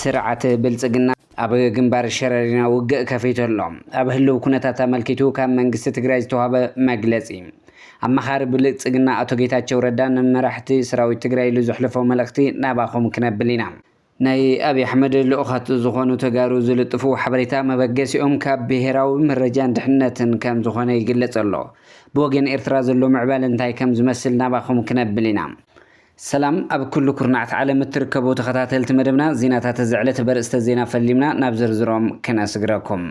ስርዓት ብልጽግና ኣብ ግንባር ሸረሪና ውግእ ከፊቱሎ ኣብ ህልው ኩነታት ተመልኪቱ ካብ መንግስቲ ትግራይ ዝተዋሃበ መግለጺ ኣመኻሪ ብልጽግና ኣቶ ጌታቸው ረዳን መራሕቲ ሰራዊት ትግራይ ዝሕለፈው መልእኽቲ ናባኹም ክነብል ኢና ናይ አብይ አሕመድ ልኡኻት ዝኾኑ ተጋሩ ዝልጥፉ ሓበሬታ መበገሲኦም ካብ ብሄራዊ መረጃን ድሕነትን ከም ዝኾነ ይግለጽ ኣሎ ብወገን ኤርትራ ዘሎ ምዕባለ እንታይ ከም ዝመስል ናባኹም ክነብል ኢና ሰላም ኣብ ኩሉ ኩርናዕት ዓለም እትርከቡ ተኸታተልቲ መደብና ዜናታት ዝዕለት በርእስተ ዜና ፈሊምና ናብ ዝርዝሮም ክነስግረኩም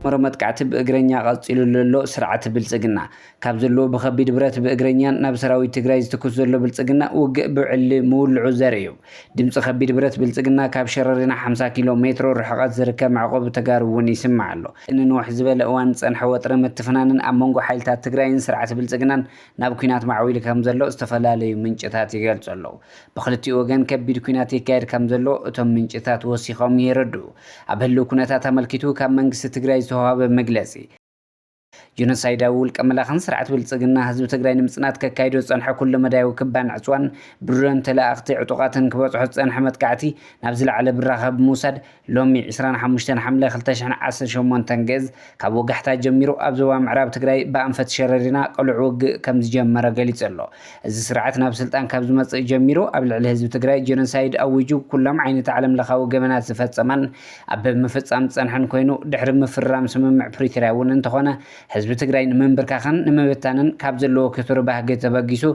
መረመት ካዕትብ እግረኛ ቀጽሉ ዘሎ ስርዓት ብልጽግና ካብ ዘሎ በኸቢድ ብረት በእግረኛን ናብ ሰራዊት ትግራይ ዝተኩስ ዘሎ ብልጽግና ውግእ ብዕሊ ሙሉዑ ዘርእዩ ድምጽ ከቢድ ብረት ብልጽግና ካብ ሸረሪና 50 ኪሎ ሜትሮ ርሕቀት ዝርከብ ማዕቆብ ተጋሩውን ይስማዕ ኣሎ እንንወሕ ዝበለ እዋን ጸንሐ ወጥረ ምትፍናንን ኣብ መንጎ ሓይልታት ትግራይን ስርዓት ብልጽግናን ናብ ኩናት ማዕዊል ከም ዘሎ ዝተፈላለዩ ምንጭታት ይገልጹ ኣለዉ ብኽልቲኡ ወገን ከቢድ ኩናት ይካየድ ከም ዘሎ እቶም ምንጭታት ወሲኾም ይረዱ ኣብ ህልው ኩነታት ተመልኪቱ ካብ መንግስቲ ትግራይ ዝተዋሃበ መግለጺ ጀኖሳይዳዊ ውልቀ መላኽን ስርዓት ብልጽግና ህዝቢ ትግራይ ንምጽናት ከካይዶ ጸንሐ ኩሉ መዳይ ክባን ዕጽዋን ብረን ተላእኽቲ ዕጡቓትን ክበጽሑ ጸንሐ መጥቃዕቲ ናብ ዝለዓለ ብራኸብ ሙሳድ ሎሚ 25 ሓምለ 2018 ገዝ ካብ ወጋሕታ ጀሚሩ ኣብ ዞባ ምዕራብ ትግራይ ብኣንፈት ሸረሪና ቀልዑ ውግእ ከም ዝጀመረ ገሊጹ ኣሎ እዚ ስርዓት ናብ ስልጣን ካብ ዝመጽእ ጀሚሩ ኣብ ልዕሊ ህዝቢ ትግራይ ጀኖሳይድ ኣውጁ ኩሎም ዓይነት ዓለም ለኻዊ ገበናት ዝፈጸመን ኣብ ምፍጻም ጸንሐን ኮይኑ ድሕሪ ምፍራም ስምምዕ ፕሪቶሪያ እውን እንተኾነ ህዝቢ ትግራይ ንምንብርካኽን ንምብታንን ካብ ዘለዎ ክቱር ባህጊ ተበጊሱ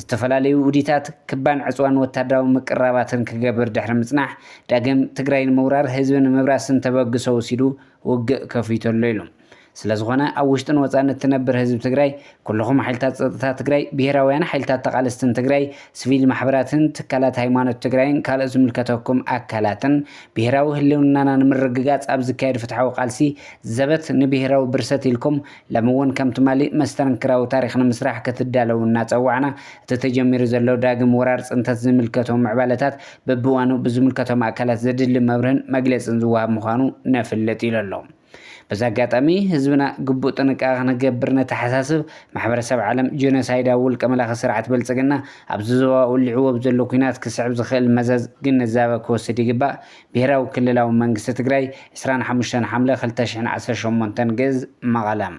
ዝተፈላለዩ ውዲታት ክባን ዕጽዋን ወታደራዊ ምቅራባትን ክገብር ድሕሪ ምጽናሕ ዳግም ትግራይ ንምውራር ህዝብን ምብራስን ተበግሶ ወሲዱ ውግእ ከፊቱሎ ኢሉ ስለዝኾነ ኣብ ውሽጥን ወጻነት ትነብር ህዝብ ትግራይ ኩልኹም ሓይልታት ጸጥታ ትግራይ ብሄራውያን ሓይልታት ተቓለስትን ትግራይ ሲቪል ማሕበራትን ትካላት ሃይማኖት ትግራይን ካልኦት ዝምልከተኩም ኣካላትን ብሄራዊ ህልውናና ንምርግጋጽ ኣብ ዝካየድ ፍትሓዊ ቃልሲ ዘበት ንብሄራዊ ብርሰት ኢልኩም ለምውን ከም ትማሊ መስተንክራዊ ታሪኽ ንምስራሕ ክትዳለው እናጸዋዕና እቲ ተጀሚሩ ዘሎ ዳግም ወራር ጽንተት ዝምልከቶም ምዕባለታት በብዋኑ ብዝምልከቶም ኣካላት ዘድሊ መብርህን መግለጽን ዝወሃብ ምዃኑ ነፍልጥ ኢሉ ኣሎ በዛ አጋጣሚ ህዝብና ግቡእ ጥንቃቄ ንገብር ነተሓሳስብ ማሕበረሰብ ዓለም ጀኖሳይዳዊ ውልቀ መላኽ ስርዓት ብልጽግና ኣብ ዝዘዋኡ ልዕዎ ዘሎ ኩናት ክስዕብ ዝኽእል መዘዝ ግንዛበ ክወስድ ይግባእ ብሄራዊ ክልላዊ መንግስቲ ትግራይ 25 ሓምለ 2018 ገዝ መቐለም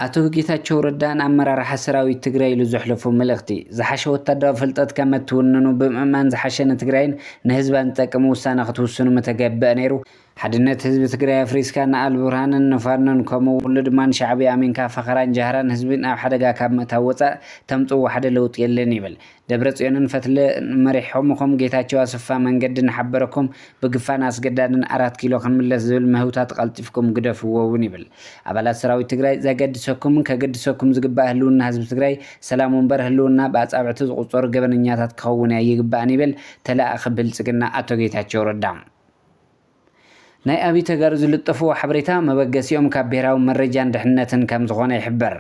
አቶ ጌታቸው ረዳን አመራርሓ ሰራዊት ትግራይ ዝሕለፉ መልእኽቲ ዝሓሸ ወታደራዊ ፍልጠት ከም እትውንኑ ብምእማን ዝሓሸ ንትግራይን ንህዝባን ዝጠቅም ውሳነ ክትውስኑ ምተገብአ ነይሩ ሓድነት ህዝቢ ትግራይ ኣፍሪስካ ንኣልቡርሃንን ንፋኖን ከምኡ ኩሉ ድማን ሻዕብያ ኣሚንካ ፈኸራን ጃህራን ህዝብን ኣብ ሓደጋ ካብ ምእታው ወፃእ ተምፅዎ ሓደ ለውጥ የለን ይብል ደብረጽዮንን ፈትለ መሪሖምኩም ጌታቸው ኣሰፋ መንገዲ ንሓበረኩም ብግፋን ኣስገዳድን 4 ኪሎ ክንምለስ ዝብል ምህውታት ቀልጢፍኩም ግደፍዎ እውን ይብል ኣባላት ሰራዊት ትግራይ ዘገድሰኩም ከገድሰኩም ዝግባእ ህልውና ህዝቢ ትግራይ ሰላም ወንበር ህልውና ብኣጻብዕቲ ዝቁፀሩ ገበነኛታት ክኸውን ይግባእን ይብል ተላእኺ ብልጽግና ኣቶ ጌታቸው ረዳ ናይ አብይ ተጋሩ ዝልጥፉ ሓበሬታ መበገሲኦም ካብ ብሄራዊ መረጃን ድሕነትን ከም ዝኾነ ይሕበር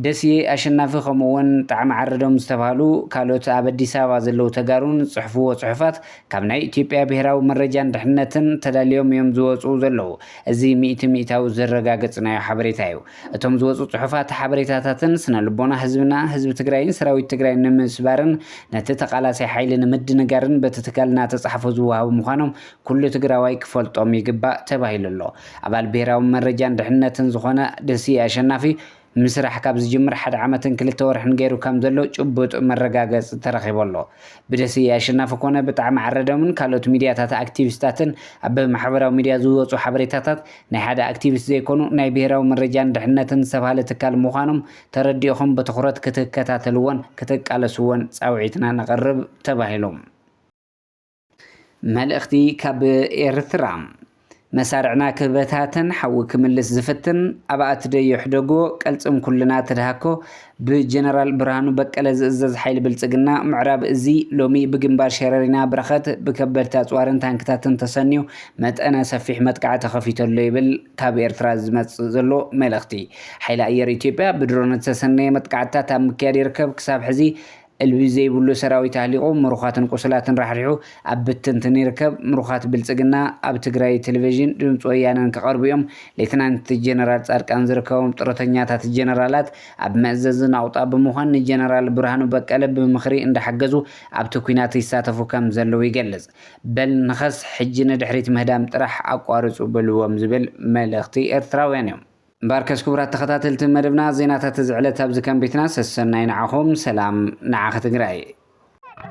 ደስዬ ኣሸናፊ ከምኡውን ጣዕሚ ዓረዶም ዝተባሃሉ ካልኦት ኣብ ኣዲስ ኣበባ ዘለው ተጋሩን ጽሕፍዎ ጽሑፋት ካብ ናይ ኢትዮጵያ ብሄራዊ መረጃን ድሕነትን ተዳልዮም እዮም ዝወፁ ዘለው እዚ 100% ዘረጋግጽ ናይ ሓበሬታ እዩ እቶም ዝወፁ ጽሑፋት ሓበሬታታትን ስነልቦና ህዝብና ህዝቢ ትግራይን ሰራዊት ትግራይ ንምስባርን ነቲ ተቃላሳይ ሓይሊ ንምድንጋርን በቲ ትካልና ተጻሕፉ ዝወሃቡ ምዃኖም ኩሉ ትግራዋይ ክፈልጦም ይግባእ ተባሂሉ ኣሎ ኣባል ብሄራዊ መረጃን ድሕነትን ዝኾነ ደስዬ ኣሸናፊ ምስራሕ ካብ ዝጅምር 1 ዓመትን 2 ወርሕን ገይሩ ከም ዘሎ ጭቡጥ መረጋገጽ ተረኺበሎ ብደስዬ ኣሸናፊ ኮነ ብጣዕሚ ዓረዶምን ካልኦት ሚድያታት ኣክቲቪስታትን ኣብ ማሕበራዊ ሚድያ ዝወፁ ሓበሬታታት ናይ ሓደ ኣክቲቪስት ዘይኮኑ ናይ ብሄራዊ መረጃን ድሕነትን ዝተባሃለ ትካል ምዃኖም ተረዲእኹም በትኹረት ክትከታተልዎን ክትቃለስዎን ጻውዒትና ነቕርብ ተባሂሎም መልእኽቲ ካብ ኤርትራ መሳርዕና ክበታተን ሓዊ ክምልስ ዝፍትን ኣባኣት ደየሕደጎ ቀልጽም ኩልና ተድሃኮ ብጀነራል ብርሃኑ በቀለ ዝእዘዝ ሓይሊ ብልጽግና ምዕራብ እዚ ሎሚ ብግንባር ሸረሪና ብረኸት ብከበድቲ ኣጽዋርን ታንክታትን ተሰኒዩ መጠነ ሰፊሕ መጥቃዕቲ ከፊተሎ ይብል ካብ ኤርትራ ዝመጽእ ዘሎ መልእኽቲ ሓይሊ ኣየር ኢትዮጵያ ብድሮን ዝተሰነየ መጥቃዕትታት ኣብ ምክያድ ይርከብ ክሳብ ሕዚ البزي بلو سراوي تعليقو مروخات قسلات رحرحو أبتن تنيركب مروخات بلتقنا أب تقراي تلفزيون دمت ويانا كقربيهم ليتنانت الجنرال تارك أنزركوهم طرطنياتات الجنرالات أب مأززن أوطا بمخان الجنرال برهانو بقلب بمخري اند حقزو أب تكوينات يساتفو كم زلو يقلز بل نخص حجنا دحريت مهدام طرح أقوارصو بلوهم زبل ملختي إرتراويانيهم باركس كبرات تخطاتلت مدبنا زيناتات زعلت أبز كان بيتنا سسناين عخوم سلام نعاخت قراي